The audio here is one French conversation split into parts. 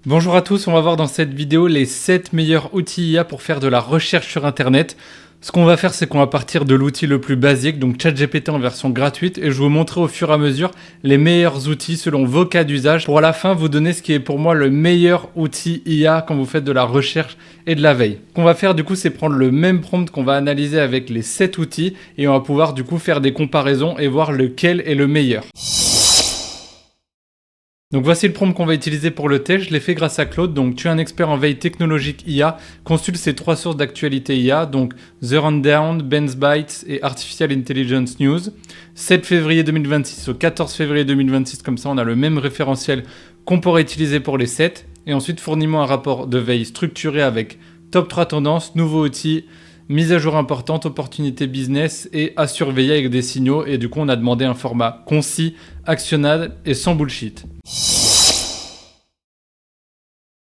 Bonjour à tous, on va voir dans cette vidéo les 7 meilleurs outils IA pour faire de la recherche sur internet. Ce qu'on va faire, c'est qu'on va partir de l'outil le plus basique, donc ChatGPT en version gratuite, et je vais vous montrer au fur et à mesure les meilleurs outils selon vos cas d'usage pour à la fin vous donner ce qui est pour moi le meilleur outil IA quand vous faites de la recherche et de la veille. Ce qu'on va faire du coup, c'est prendre le même prompt qu'on va analyser avec les 7 outils et on va pouvoir du coup faire des comparaisons et voir lequel est le meilleur. Donc voici le prompt qu'on va utiliser pour le test, je l'ai fait grâce à Claude. Donc tu es un expert en veille technologique IA, consulte ces 3 sources d'actualité IA, donc The Rundown, Ben's Bytes et Artificial Intelligence News. 7 février 2026 au 14 février 2026, comme ça on a le même référentiel qu'on pourrait utiliser pour les 7. Et ensuite fournis-moi un rapport de veille structuré avec top 3 tendances, nouveaux outils, mise à jour importante, opportunité business et à surveiller avec des signaux. Et du coup on a demandé un format concis, actionnable et sans bullshit.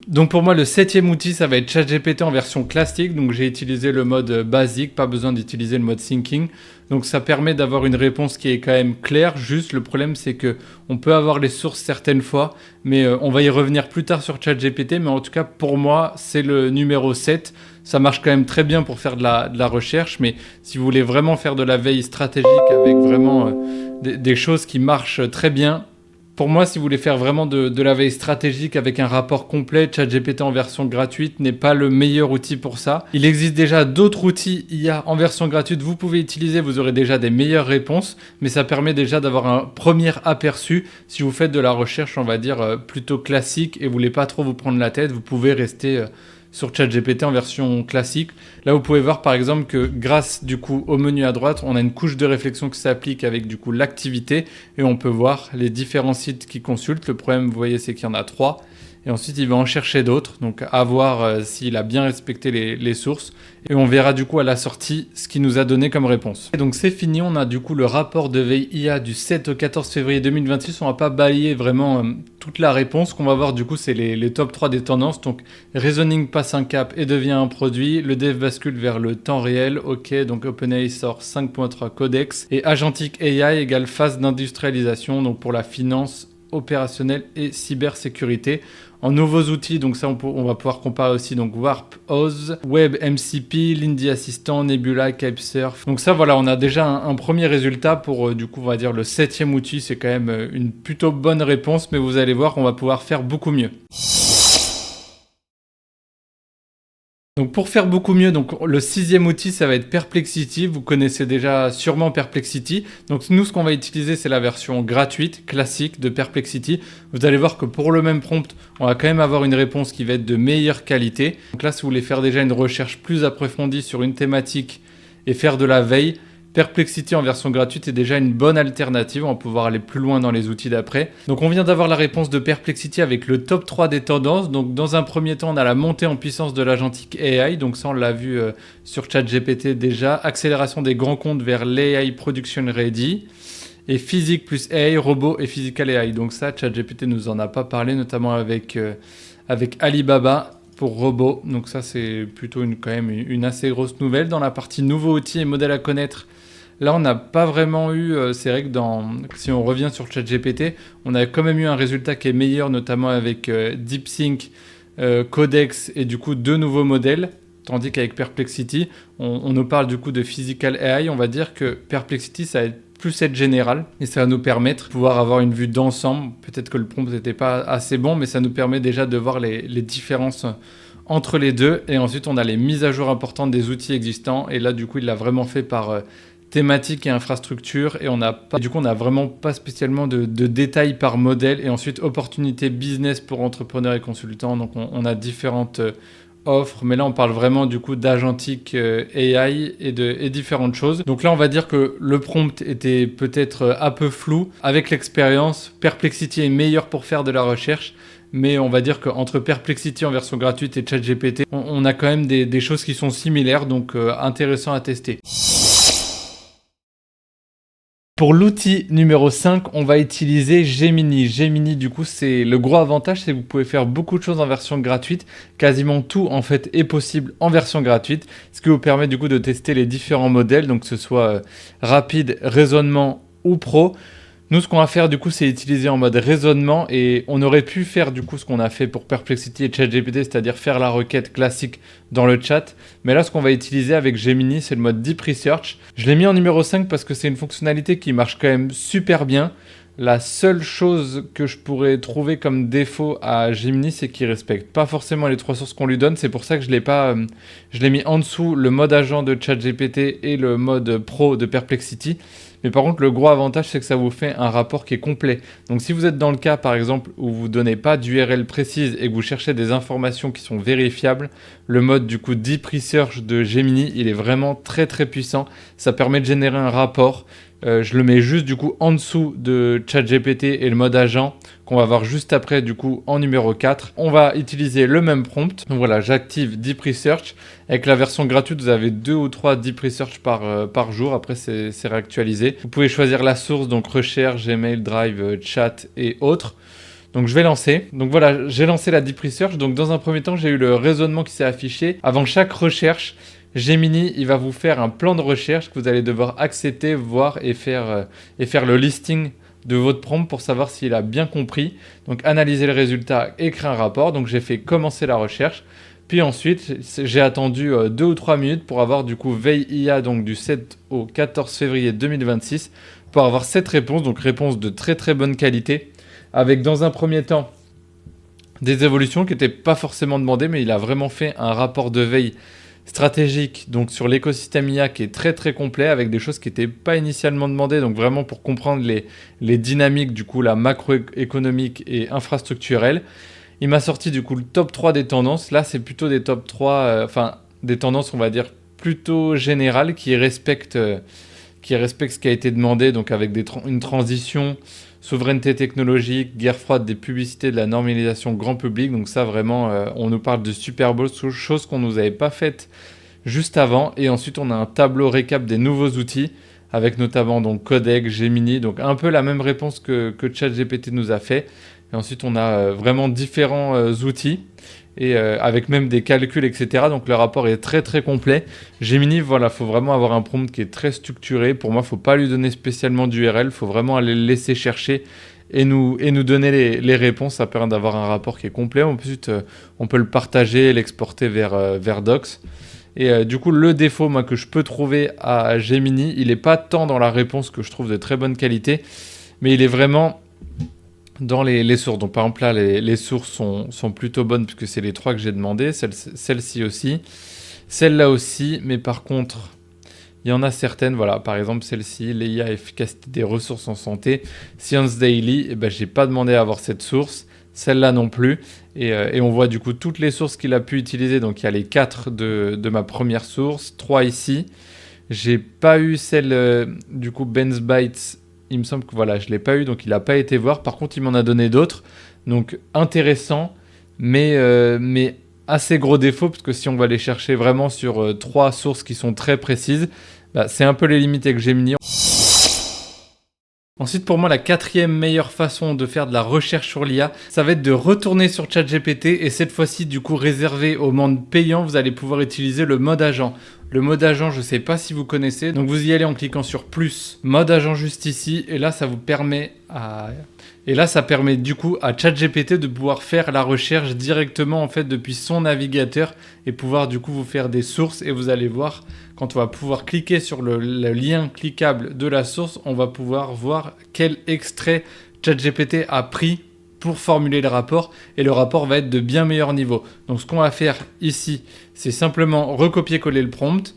Donc pour moi, le 7e outil, ça va être ChatGPT en version classique. Donc j'ai utilisé le mode basique, pas besoin d'utiliser le mode thinking. Donc ça permet d'avoir une réponse qui est quand même claire. Juste le problème, c'est que on peut avoir les sources certaines fois, mais on va y revenir plus tard sur ChatGPT. Mais en tout cas, pour moi, c'est le numéro 7. Ça marche quand même très bien pour faire de la recherche. Mais si vous voulez vraiment faire de la veille stratégique avec vraiment des choses qui marchent très bien, pour moi, si vous voulez faire vraiment de la veille stratégique avec un rapport complet, ChatGPT en version gratuite n'est pas le meilleur outil pour ça. Il existe déjà d'autres outils IA en version gratuite, vous pouvez utiliser, vous aurez déjà des meilleures réponses, mais ça permet déjà d'avoir un premier aperçu. Si vous faites de la recherche, on va dire, plutôt classique et vous voulez pas trop vous prendre la tête, vous pouvez rester sur ChatGPT en version classique. Là, vous pouvez voir par exemple que grâce du coup au menu à droite, on a une couche de réflexion qui s'applique avec du coup l'activité et on peut voir les différents sites qu'il consulte. Le problème, vous voyez, c'est qu'il y en a 3. Et ensuite, il va en chercher d'autres, donc à voir s'il a bien respecté les sources. Et on verra du coup à la sortie ce qu'il nous a donné comme réponse. Et donc c'est fini, on a du coup le rapport de veille IA du 7 au 14 février 2026. On va pas balayer vraiment toute la réponse. Ce qu'on va voir du coup, c'est les top 3 des tendances. Donc Reasoning passe un cap et devient un produit. Le dev bascule vers le temps réel. Ok, donc OpenAI sort 5.3 Codex. Et Agentic AI égale phase d'industrialisation, donc pour la finance opérationnelle et cybersécurité. En nouveaux outils, donc ça on va pouvoir comparer aussi donc Warp, Oz, Web MCP, Lindy Assistant, Nebula, Kitesurf. Donc ça voilà, on a déjà un premier résultat pour du coup on va dire le 7e outil. C'est quand même une plutôt bonne réponse, mais vous allez voir qu'on va pouvoir faire beaucoup mieux. Donc pour faire beaucoup mieux, donc le 6e outil, ça va être Perplexity. Vous connaissez déjà sûrement Perplexity. Donc nous, ce qu'on va utiliser, c'est la version gratuite, classique de Perplexity. Vous allez voir que pour le même prompt, on va quand même avoir une réponse qui va être de meilleure qualité. Donc là, si vous voulez faire déjà une recherche plus approfondie sur une thématique et faire de la veille, Perplexity en version gratuite est déjà une bonne alternative. On va pouvoir aller plus loin dans les outils d'après. Donc on vient d'avoir la réponse de Perplexity avec le top 3 des tendances. Donc dans un premier temps, on a la montée en puissance de l'Agentic AI. Donc ça, on l'a vu sur ChatGPT déjà. Accélération des grands comptes vers l'AI Production Ready. Et physique plus AI, robot et physical AI. Donc ça, ChatGPT nous en a pas parlé, notamment avec Alibaba pour robots. Donc ça, c'est plutôt quand même une assez grosse nouvelle. Dans la partie nouveaux outils et modèles à connaître, là, on n'a pas vraiment eu, c'est vrai que si on revient sur ChatGPT, on a quand même eu un résultat qui est meilleur, notamment avec DeepSync, Codex et du coup 2 nouveaux modèles. Tandis qu'avec Perplexity, on nous parle du coup de Physical AI. On va dire que Perplexity, ça va plus être général et ça va nous permettre de pouvoir avoir une vue d'ensemble. Peut-être que le prompt n'était pas assez bon, mais ça nous permet déjà de voir les différences entre les deux. Et ensuite, on a les mises à jour importantes des outils existants. Et là, du coup, il l'a vraiment fait par thématique et infrastructure. Et on n'a vraiment pas spécialement de détails par modèle. Et ensuite, opportunité business pour entrepreneurs et consultants. Donc, on a différentes offre, mais là on parle vraiment du coup d'agentic AI et différentes choses. Donc là on va dire que le prompt était peut-être un peu flou. Avec l'expérience, Perplexity est meilleur pour faire de la recherche, mais on va dire qu'entre Perplexity en version gratuite et ChatGPT, on a quand même des choses qui sont similaires, donc intéressant à tester. Pour l'outil numéro 5, on va utiliser Gemini. Gemini, du coup, c'est le gros avantage, c'est que vous pouvez faire beaucoup de choses en version gratuite. Quasiment tout, en fait, est possible en version gratuite, ce qui vous permet, du coup, de tester les différents modèles, donc que ce soit rapide, raisonnement ou pro. Nous, ce qu'on va faire du coup, c'est utiliser en mode raisonnement et on aurait pu faire du coup ce qu'on a fait pour Perplexity et ChatGPT, c'est-à-dire faire la requête classique dans le chat. Mais là, ce qu'on va utiliser avec Gemini, c'est le mode Deep Research. Je l'ai mis en numéro 5 parce que c'est une fonctionnalité qui marche quand même super bien. La seule chose que je pourrais trouver comme défaut à Gemini, c'est qu'il respecte pas forcément les 3 sources qu'on lui donne. C'est pour ça que je l'ai mis en dessous le mode agent de ChatGPT et le mode pro de Perplexity. Mais par contre, le gros avantage, c'est que ça vous fait un rapport qui est complet. Donc si vous êtes dans le cas, par exemple, où vous ne donnez pas d'URL précise et que vous cherchez des informations qui sont vérifiables, le mode du coup Deep Research de Gemini, il est vraiment très très puissant. Ça permet de générer un rapport. Je le mets juste du coup en dessous de ChatGPT et le mode agent qu'on va voir juste après du coup en numéro 4. On va utiliser le même prompt. Donc voilà, j'active Deep Research. Avec la version gratuite, vous avez 2 ou 3 Deep Research par jour. Après, c'est réactualisé. Vous pouvez choisir la source, donc recherche, Gmail, Drive, chat et autres. Donc je vais lancer. Donc voilà, j'ai lancé la Deep Research. Donc dans un premier temps, j'ai eu le raisonnement qui s'est affiché. Avant chaque recherche, Gemini, il va vous faire un plan de recherche que vous allez devoir accepter, voir et faire le listing de votre prompt pour savoir s'il a bien compris. Donc analyser le résultat, écrire un rapport. Donc j'ai fait commencer la recherche. Puis ensuite, j'ai attendu 2 ou 3 minutes pour avoir du coup veille IA donc du 7 au 14 février 2026 pour avoir cette réponse. Donc réponse de très très bonne qualité avec dans un premier temps des évolutions qui n'étaient pas forcément demandées, mais il a vraiment fait un rapport de veille stratégique donc sur l'écosystème IA qui est très très complet avec des choses qui n'étaient pas initialement demandées, donc vraiment pour comprendre les dynamiques du coup la macroéconomique et infrastructurelle. Il m'a sorti du coup le top 3 des tendances. Là c'est plutôt des top 3, des tendances on va dire plutôt générales qui respectent ce qui a été demandé, donc avec une transition, souveraineté technologique, guerre froide, des publicités, de la normalisation grand public. Donc ça vraiment, on nous parle de Super Bowl, chose qu'on ne nous avait pas faite juste avant. Et ensuite on a un tableau récap des nouveaux outils, avec notamment donc Codec, Gemini, donc un peu la même réponse que ChatGPT nous a fait. Et ensuite on a vraiment différents outils. Et avec même des calculs, etc. Donc le rapport est très très complet. Gemini, voilà, faut vraiment avoir un prompt qui est très structuré. Pour moi, faut pas lui donner spécialement d'URL, faut vraiment aller le laisser chercher et nous donner les réponses. Ça permet d'avoir un rapport qui est complet. Ensuite, on peut le partager, l'exporter vers Docs. Et du coup, le défaut que je peux trouver à Gemini, il n'est pas tant dans la réponse que je trouve de très bonne qualité, mais il est vraiment dans les sources. Donc par exemple là, les sources sont plutôt bonnes puisque c'est les 3 que j'ai demandé, celle-ci aussi, celle-là aussi, mais par contre, il y en a certaines, voilà, par exemple celle-ci, l'IA efficacité des ressources en santé, Science Daily, j'ai pas demandé à avoir cette source, celle-là non plus, et on voit du coup toutes les sources qu'il a pu utiliser, donc il y a les 4 de ma première source, 3 ici, j'ai pas eu celle du coup Ben's Bytes. Il me semble que voilà, je ne l'ai pas eu, donc il n'a pas été voir. Par contre, il m'en a donné d'autres. Donc intéressant, mais assez gros défaut, parce que si on va aller chercher vraiment sur 3 sources qui sont très précises, c'est un peu les limites avec Gemini. Ensuite, pour moi, la 4e meilleure façon de faire de la recherche sur l'IA, ça va être de retourner sur ChatGPT et cette fois-ci, du coup, réservé au monde payant, vous allez pouvoir utiliser le mode agent. Le mode agent, je ne sais pas si vous connaissez, donc vous y allez en cliquant sur plus, mode agent juste ici, et là, ça vous permet ça permet du coup à ChatGPT de pouvoir faire la recherche directement en fait depuis son navigateur et pouvoir du coup vous faire des sources et vous allez voir quand on va pouvoir cliquer sur le lien cliquable de la source, on va pouvoir voir quel extrait ChatGPT a pris pour formuler le rapport et le rapport va être de bien meilleur niveau. Donc ce qu'on va faire ici, c'est simplement recopier-coller le prompt,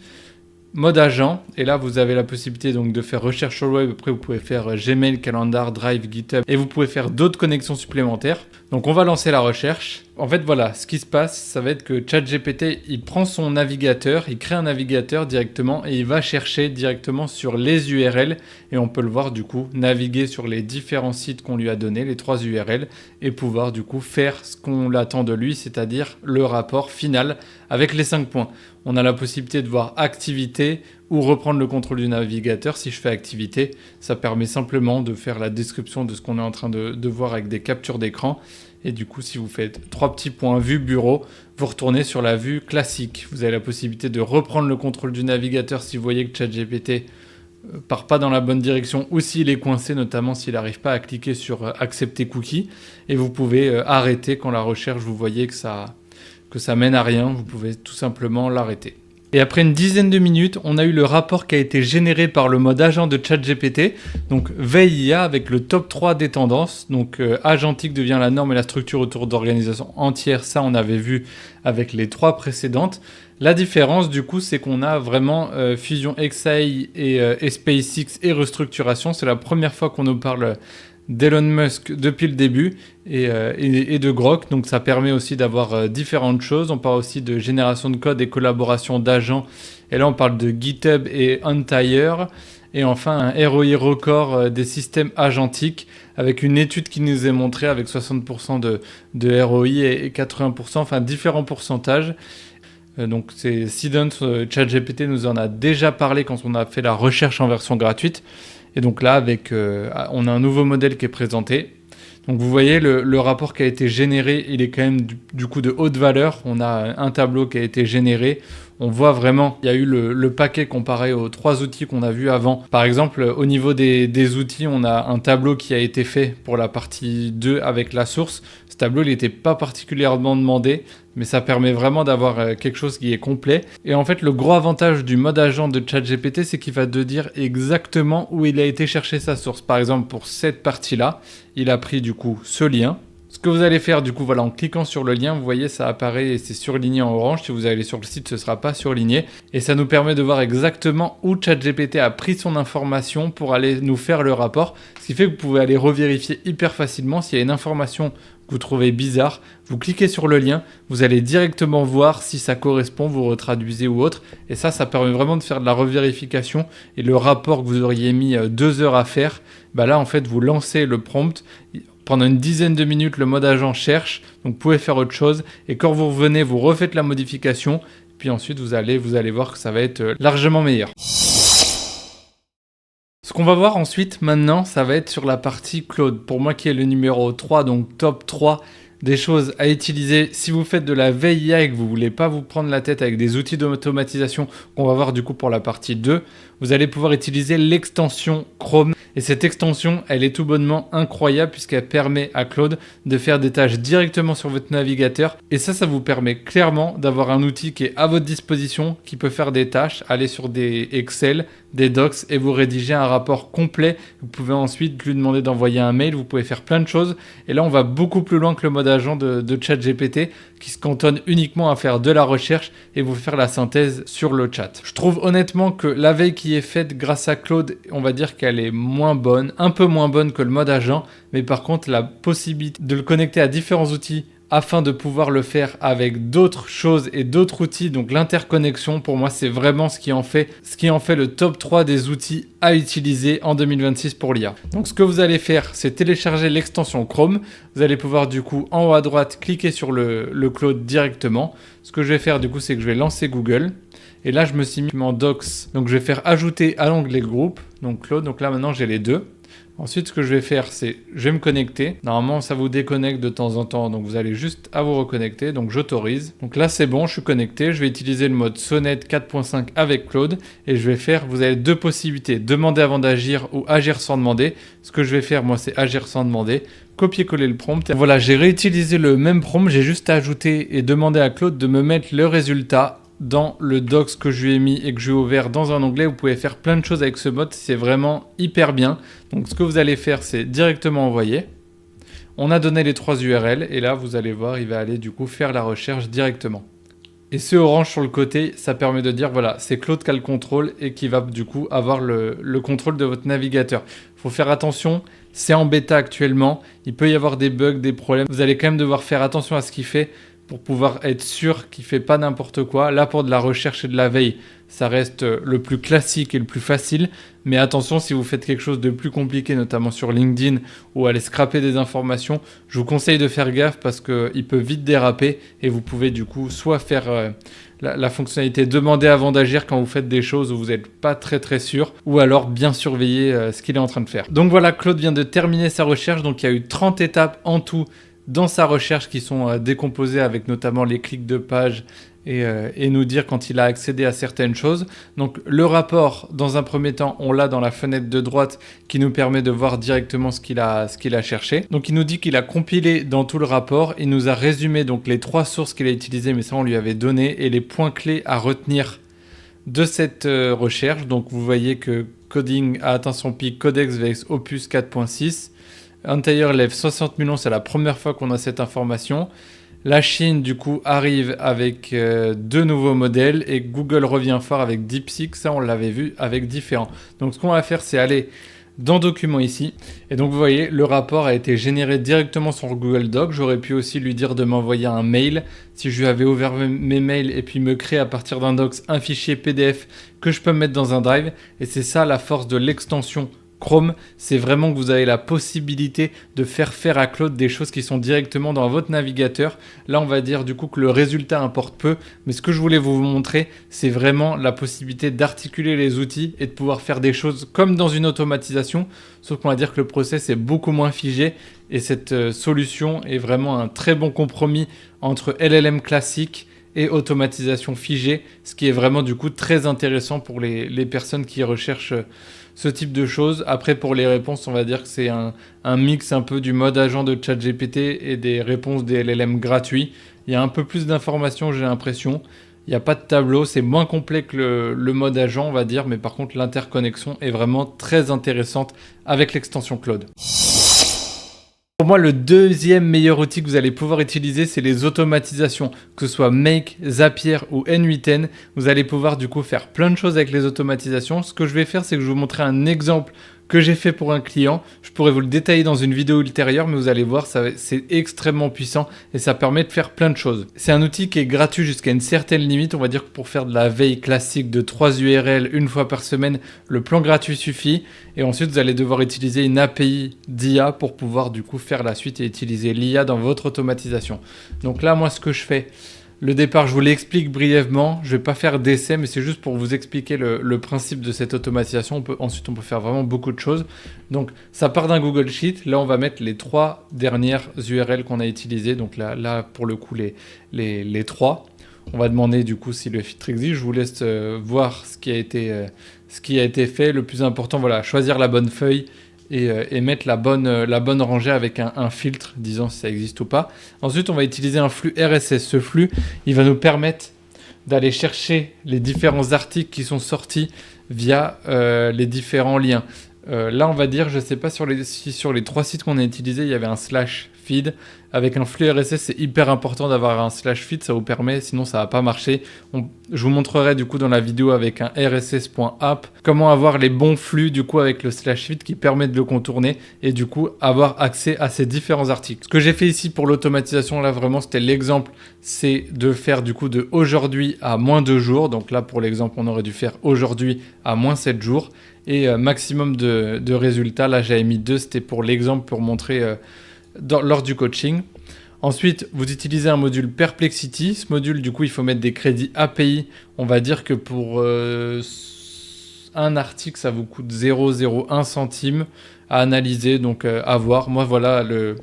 mode agent, et là vous avez la possibilité donc de faire recherche sur le web. Après vous pouvez faire Gmail, Calendar, Drive, GitHub et vous pouvez faire d'autres connexions supplémentaires. Donc on va lancer la recherche. En fait voilà, ce qui se passe, ça va être que ChatGPT il prend son navigateur, il crée un navigateur directement et il va chercher directement sur les URL et on peut le voir du coup naviguer sur les différents sites qu'on lui a donnés, les 3 URL, et pouvoir du coup faire ce qu'on attend de lui, c'est-à-dire le rapport final avec les 5 points. On a la possibilité de voir activité ou reprendre le contrôle du navigateur. Si je fais activité, ça permet simplement de faire la description de ce qu'on est en train de voir avec des captures d'écran. Et du coup, si vous faites 3 petits points vue bureau, vous retournez sur la vue classique. Vous avez la possibilité de reprendre le contrôle du navigateur si vous voyez que ChatGPT part pas dans la bonne direction ou s'il est coincé, notamment s'il n'arrive pas à cliquer sur accepter cookie. Et vous pouvez arrêter quand la recherche, vous voyez que ça mène à rien, vous pouvez tout simplement l'arrêter. Et après une dizaine de minutes, on a eu le rapport qui a été généré par le mode agent de ChatGPT. Donc veille IA avec le top 3 des tendances. Donc agentique devient la norme et la structure autour d'organisations entières. Ça, on avait vu avec les 3 précédentes. La différence, du coup, c'est qu'on a vraiment Fusion XAI et SpaceX et restructuration. C'est la première fois qu'on nous parle d'Elon Musk depuis le début et de Grok. Donc ça permet aussi d'avoir différentes choses. On parle aussi de génération de code et collaboration d'agents. Et là, on parle de GitHub et Entire. Et enfin, un ROI record des systèmes agentiques avec une étude qui nous est montrée avec 60% de ROI et 80%, enfin différents pourcentages. Donc c'est Sidon, ChatGPT nous en a déjà parlé quand on a fait la recherche en version gratuite. Et donc là, on a un nouveau modèle qui est présenté. Donc vous voyez, le rapport qui a été généré, il est quand même du coup de haute valeur. On a un tableau qui a été généré. On voit vraiment, il y a eu le paquet comparé aux 3 outils qu'on a vus avant. Par exemple, au niveau des outils, on a un tableau qui a été fait pour la partie 2 avec la source. Ce tableau, il n'était pas particulièrement demandé, mais ça permet vraiment d'avoir quelque chose qui est complet. Et en fait, le gros avantage du mode agent de ChatGPT, c'est qu'il va te dire exactement où il a été chercher sa source. Par exemple, pour cette partie-là, il a pris du coup ce lien. Ce que vous allez faire du coup, voilà, en cliquant sur le lien, vous voyez, ça apparaît et c'est surligné en orange. Si vous allez sur le site, ce ne sera pas surligné. Et ça nous permet de voir exactement où ChatGPT a pris son information pour aller nous faire le rapport. Ce qui fait que vous pouvez aller revérifier hyper facilement s'il y a une information que vous trouvez bizarre. Vous cliquez sur le lien, vous allez directement voir si ça correspond, vous retraduisez ou autre. Et ça permet vraiment de faire de la revérification. Et le rapport que vous auriez mis 2 heures à faire, bah là en fait vous lancez le prompt. Pendant une dizaine de minutes, le mode agent cherche, donc vous pouvez faire autre chose. Et quand vous revenez, vous refaites la modification. Puis ensuite, vous allez voir que ça va être largement meilleur. Ce qu'on va voir ensuite, maintenant, ça va être sur la partie Claude. Pour moi qui est le numéro 3, donc top 3 des choses à utiliser si vous faites de la veille IA et que vous ne voulez pas vous prendre la tête avec des outils d'automatisation qu'on va voir du coup pour la partie 2, vous allez pouvoir utiliser l'extension Chrome. Et cette extension, elle est tout bonnement incroyable puisqu'elle permet à Claude de faire des tâches directement sur votre navigateur. Et ça vous permet clairement d'avoir un outil qui est à votre disposition, qui peut faire des tâches, aller sur des Excel, des docs et vous rédiger un rapport complet. Vous pouvez ensuite lui demander d'envoyer un mail, vous pouvez faire plein de choses. Et là, on va beaucoup plus loin que le mode agent de ChatGPT qui se cantonne uniquement à faire de la recherche et vous faire la synthèse sur le chat. Je trouve honnêtement que la veille qui est faite grâce à Claude, on va dire qu'elle est moins bonne, un peu moins bonne que le mode agent, mais par contre la possibilité de le connecter à différents outils afin de pouvoir le faire avec d'autres choses et d'autres outils, donc l'interconnexion pour moi c'est vraiment ce qui en fait le top 3 des outils à utiliser en 2026 pour l'IA. Donc ce que vous allez faire, c'est télécharger l'extension Chrome. Vous allez pouvoir du coup en haut à droite cliquer sur le Claude directement. Ce que je vais faire du coup, c'est que je vais lancer Google. Et là je me suis mis en Docs, donc je vais faire ajouter à l'onglet groupe, donc Claude, donc là maintenant j'ai les deux. Ensuite, ce que je vais faire, c'est je vais me connecter. Normalement, ça vous déconnecte de temps en temps, donc vous allez juste à vous reconnecter. Donc j'autorise. Donc là, c'est bon, je suis connecté. Je vais utiliser le mode Sonnette 4.5 avec Claude et je vais faire. Vous avez 2 possibilités, demander avant d'agir ou agir sans demander. Ce que je vais faire, moi, c'est agir sans demander. Copier-coller le prompt. Et voilà, j'ai réutilisé le même prompt. J'ai juste ajouté et demandé à Claude de me mettre le résultat dans le docs que je lui ai mis et que je lui ai ouvert dans un onglet. Vous pouvez faire plein de choses avec ce mode, c'est vraiment hyper bien. Donc ce que vous allez faire, c'est directement envoyer. On a donné les 3 URL et là vous allez voir, il va aller du coup faire la recherche directement. Et ce orange sur le côté, ça permet de dire voilà, c'est Claude qui a le contrôle et qui va du coup avoir le contrôle de votre navigateur. Il faut faire attention, c'est en bêta actuellement, il peut y avoir des bugs, des problèmes. Vous allez quand même devoir faire attention à ce qu'il fait pour pouvoir être sûr qu'il ne fait pas n'importe quoi. Là, pour de la recherche et de la veille, ça reste le plus classique et le plus facile. Mais attention, si vous faites quelque chose de plus compliqué, notamment sur LinkedIn, ou aller scraper des informations, je vous conseille de faire gaffe parce qu'il peut vite déraper et vous pouvez du coup soit faire la fonctionnalité demander avant d'agir quand vous faites des choses où vous n'êtes pas très sûr, ou alors bien surveiller ce qu'il est en train de faire. Donc voilà, Claude vient de terminer sa recherche. Donc il y a eu 30 étapes en tout dans sa recherche qui sont décomposés avec notamment les clics de page et nous dire quand il a accédé à certaines choses. Donc le rapport, dans un premier temps, on l'a dans la fenêtre de droite qui nous permet de voir directement ce qu'il a cherché. Donc il nous dit qu'il a compilé dans tout le rapport, il nous a résumé donc les 3 sources qu'il a utilisées, mais ça on lui avait donné, et les points clés à retenir de cette recherche. Donc vous voyez que Coding a atteint son pic, Codex VX Opus 4.6. Entire lève 60 millions, c'est la première fois qu'on a cette information. La Chine, du coup, arrive avec 2 nouveaux modèles et Google revient fort avec DeepSeek. Ça, on l'avait vu avec différents. Donc, ce qu'on va faire, c'est aller dans Documents ici. Et donc, vous voyez, le rapport a été généré directement sur Google Docs. J'aurais pu aussi lui dire de m'envoyer un mail. Si je lui avais ouvert mes mails et puis me créer à partir d'un docs un fichier PDF que je peux mettre dans un drive. Et c'est ça la force de l'extension Chrome, c'est vraiment que vous avez la possibilité de faire à Claude des choses qui sont directement dans votre navigateur. Là, on va dire du coup que le résultat importe peu, mais ce que je voulais vous montrer, c'est vraiment la possibilité d'articuler les outils et de pouvoir faire des choses comme dans une automatisation, sauf qu'on va dire que le process est beaucoup moins figé et cette solution est vraiment un très bon compromis entre LLM classique et automatisation figée, ce qui est vraiment du coup très intéressant pour les personnes qui recherchent ce type de choses. Après, pour les réponses, on va dire que c'est un mix un peu du mode agent de ChatGPT et des réponses des LLM gratuits. Il y a un peu plus d'informations, j'ai l'impression. Il n'y a pas de tableau, c'est moins complet que le mode agent, on va dire, mais par contre, l'interconnexion est vraiment très intéressante avec l'extension Claude. Pour moi, le deuxième meilleur outil que vous allez pouvoir utiliser, c'est les automatisations. Que ce soit Make, Zapier ou N8N, vous allez pouvoir du coup faire plein de choses avec les automatisations. Ce que je vais faire, c'est que je vais vous montrer un exemple que j'ai fait pour un client. Je pourrais vous le détailler dans une vidéo ultérieure, mais vous allez voir, c'est extrêmement puissant et ça permet de faire plein de choses. C'est un outil qui est gratuit jusqu'à une certaine limite. On va dire que pour faire de la veille classique de 3 URL une fois par semaine, le plan gratuit suffit. Et ensuite, vous allez devoir utiliser une API d'IA pour pouvoir du coup faire la suite et utiliser l'IA dans votre automatisation. Donc là, moi, ce que je fais, le départ, je vous l'explique brièvement. Je ne vais pas faire d'essai, mais c'est juste pour vous expliquer le principe de cette automatisation. Ensuite, on peut faire vraiment beaucoup de choses. Donc, ça part d'un Google Sheet. Là, on va mettre les 3 dernières URL qu'on a utilisées. Donc là pour le coup, les 3. On va demander du coup si le filtre existe. Je vous laisse voir ce qui a été fait. Le plus important, voilà, choisir la bonne feuille et mettre la bonne rangée avec un filtre, disant si ça existe ou pas. Ensuite, on va utiliser un flux RSS. Ce flux, il va nous permettre d'aller chercher les différents articles qui sont sortis via les différents liens. Là, on va dire, je ne sais pas si sur les 3 sites qu'on a utilisés, il y avait un /feed. Avec un flux RSS, c'est hyper important d'avoir un /feed, ça vous permet, sinon ça va pas marcher. Je vous montrerai du coup dans la vidéo avec un rss.app comment avoir les bons flux du coup avec le /feed qui permet de le contourner et du coup avoir accès à ces différents articles. Ce que j'ai fait ici pour l'automatisation, là vraiment c'était l'exemple, c'est de faire du coup de aujourd'hui à moins 2 jours. Donc là pour l'exemple, on aurait dû faire aujourd'hui à moins 7 jours. Et maximum de résultats, là j'avais mis 2, c'était pour l'exemple pour montrer lors du coaching. Ensuite, vous utilisez un module Perplexity. Ce module, du coup, il faut mettre des crédits API. On va dire que pour un article, ça vous coûte 0,01 centime à analyser, donc à voir. Moi, voilà le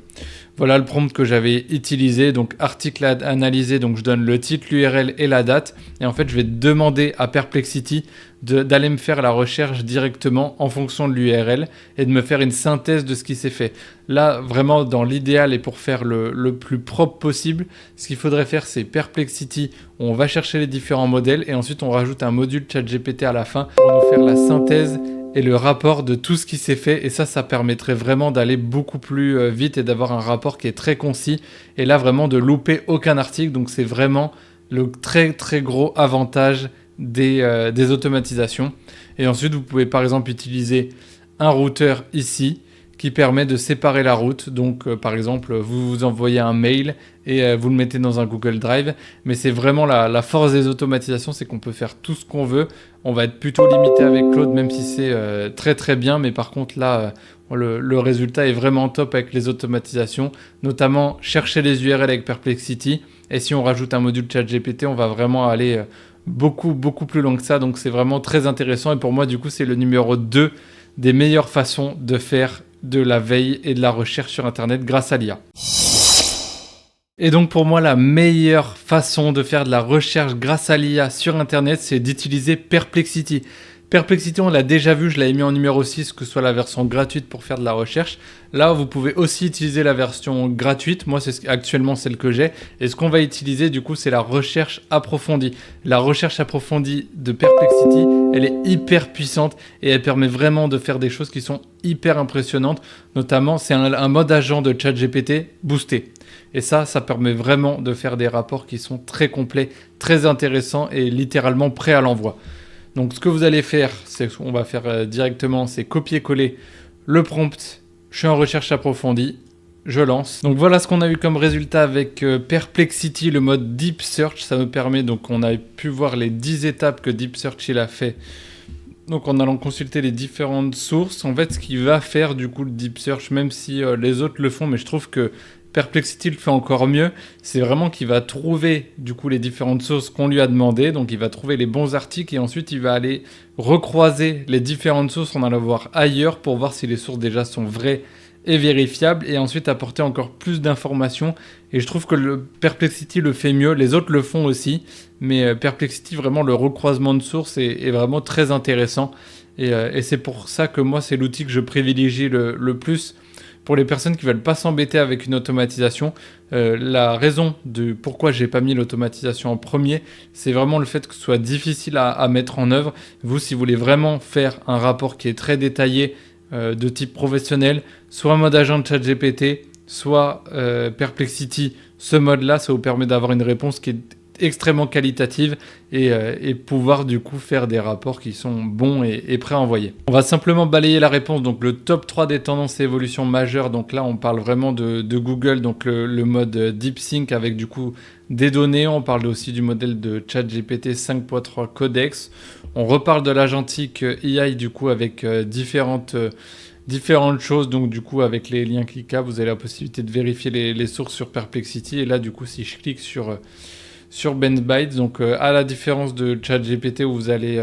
prompt que j'avais utilisé. Donc, article à analyser, donc je donne le titre, l'URL et la date. Et en fait, je vais demander à Perplexity d'aller me faire la recherche directement en fonction de l'URL et de me faire une synthèse de ce qui s'est fait. Là, vraiment, dans l'idéal et pour faire le plus propre possible, ce qu'il faudrait faire, c'est Perplexity. On va chercher les différents modèles et ensuite, on rajoute un module ChatGPT à la fin pour nous faire la synthèse et le rapport de tout ce qui s'est fait. Et ça permettrait vraiment d'aller beaucoup plus vite et d'avoir un rapport qui est très concis. Et là, vraiment, de louper aucun article. Donc, c'est vraiment le très, très gros avantage des automatisations. Et ensuite, vous pouvez par exemple utiliser un routeur ici qui permet de séparer la route. Donc, par exemple, vous envoyez un mail et vous le mettez dans un Google Drive. Mais c'est vraiment la force des automatisations, c'est qu'on peut faire tout ce qu'on veut. On va être plutôt limité avec Claude, même si c'est très très bien. Mais par contre, là, le résultat est vraiment top avec les automatisations. Notamment, chercher les URL avec Perplexity. Et si on rajoute un module ChatGPT, on va vraiment aller beaucoup plus loin que ça. Donc, c'est vraiment très intéressant. Et pour moi, du coup, c'est le numéro 2 des meilleures façons de faire de la veille et de la recherche sur Internet grâce à l'IA. Et donc pour moi, la meilleure façon de faire de la recherche grâce à l'IA sur Internet, c'est d'utiliser Perplexity. Perplexity, on l'a déjà vu, je l'avais mis en numéro 6, que ce soit la version gratuite pour faire de la recherche. Là, vous pouvez aussi utiliser la version gratuite. Moi, c'est actuellement celle que j'ai. Et ce qu'on va utiliser, du coup, c'est la recherche approfondie. La recherche approfondie de Perplexity, elle est hyper puissante et elle permet vraiment de faire des choses qui sont hyper impressionnantes. Notamment, c'est un mode agent de ChatGPT boosté. Et ça permet vraiment de faire des rapports qui sont très complets, très intéressants et littéralement prêts à l'envoi. Donc ce que vous allez faire, c'est ce qu'on va faire directement, c'est copier-coller le prompt. Je suis en recherche approfondie, je lance. Donc voilà ce qu'on a eu comme résultat avec Perplexity, le mode Deep Search. Ça nous permet, donc on a pu voir les 10 étapes que Deep Search il a fait. Donc en allant consulter les différentes sources, en fait ce qu'il va faire du coup le Deep Search, même si les autres le font, mais je trouve que Perplexity le fait encore mieux, c'est vraiment qu'il va trouver du coup les différentes sources qu'on lui a demandé, donc il va trouver les bons articles et ensuite il va aller recroiser les différentes sources en allant voir ailleurs pour voir si les sources déjà sont vraies et vérifiables et ensuite apporter encore plus d'informations. Et je trouve que le Perplexity le fait mieux, les autres le font aussi, mais Perplexity vraiment le recroisement de sources est vraiment très intéressant et c'est pour ça que moi c'est l'outil que je privilégie le plus. Pour les personnes qui ne veulent pas s'embêter avec une automatisation, la raison de pourquoi j'ai pas mis l'automatisation en premier, c'est vraiment le fait que ce soit difficile à mettre en œuvre. Vous, si vous voulez vraiment faire un rapport qui est très détaillé de type professionnel, soit en mode agent de ChatGPT, soit Perplexity, ce mode-là, ça vous permet d'avoir une réponse qui est extrêmement qualitative et pouvoir du coup faire des rapports qui sont bons et prêts à envoyer. On va simplement balayer la réponse, donc le top 3 des tendances et évolutions majeures, donc là on parle vraiment de Google, donc le mode DeepSync avec du coup des données, on parle aussi du modèle de ChatGPT 5.3 Codex, on reparle de l'agentique AI du coup avec différentes choses, donc du coup avec les liens cliquables, vous avez la possibilité de vérifier les sources sur Perplexity, et là du coup si je clique sur BenBytes, donc à la différence de ChatGPT où vous allez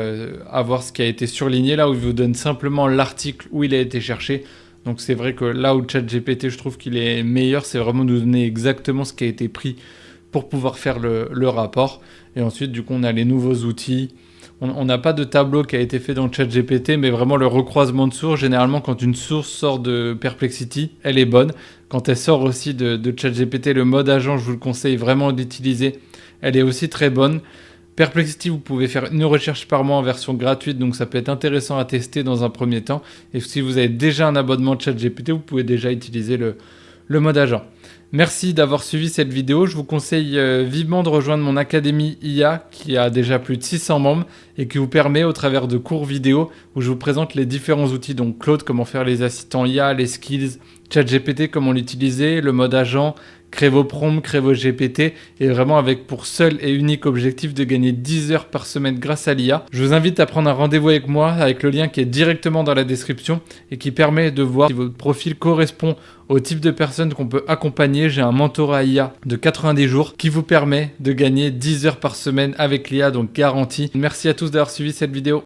avoir ce qui a été surligné, là où il vous donne simplement l'article où il a été cherché. Donc c'est vrai que là où ChatGPT je trouve qu'il est meilleur, c'est vraiment de nous donner exactement ce qui a été pris pour pouvoir faire le rapport. Et ensuite du coup on a les nouveaux outils. On n'a pas de tableau qui a été fait dans ChatGPT, mais vraiment le recroisement de sources. Généralement, quand une source sort de Perplexity, elle est bonne. Quand elle sort aussi de ChatGPT, le mode agent, je vous le conseille vraiment d'utiliser. Elle est aussi très bonne. Perplexity, vous pouvez faire une recherche par mois en version gratuite, donc ça peut être intéressant à tester dans un premier temps. Et si vous avez déjà un abonnement de ChatGPT, vous pouvez déjà utiliser le mode agent. Merci d'avoir suivi cette vidéo. Je vous conseille vivement de rejoindre mon académie IA qui a déjà plus de 600 membres et qui vous permet au travers de cours vidéo où je vous présente les différents outils, donc Claude, comment faire les assistants IA, les skills, ChatGPT, comment l'utiliser, le mode agent, créer vos prompts, créer vos GPT et vraiment avec pour seul et unique objectif de gagner 10 heures par semaine grâce à l'IA. Je vous invite à prendre un rendez-vous avec moi avec le lien qui est directement dans la description et qui permet de voir si votre profil correspond au type de personnes qu'on peut accompagner. J'ai un mentorat IA de 90 jours qui vous permet de gagner 10 heures par semaine avec l'IA, donc garantie. Merci à tous d'avoir suivi cette vidéo.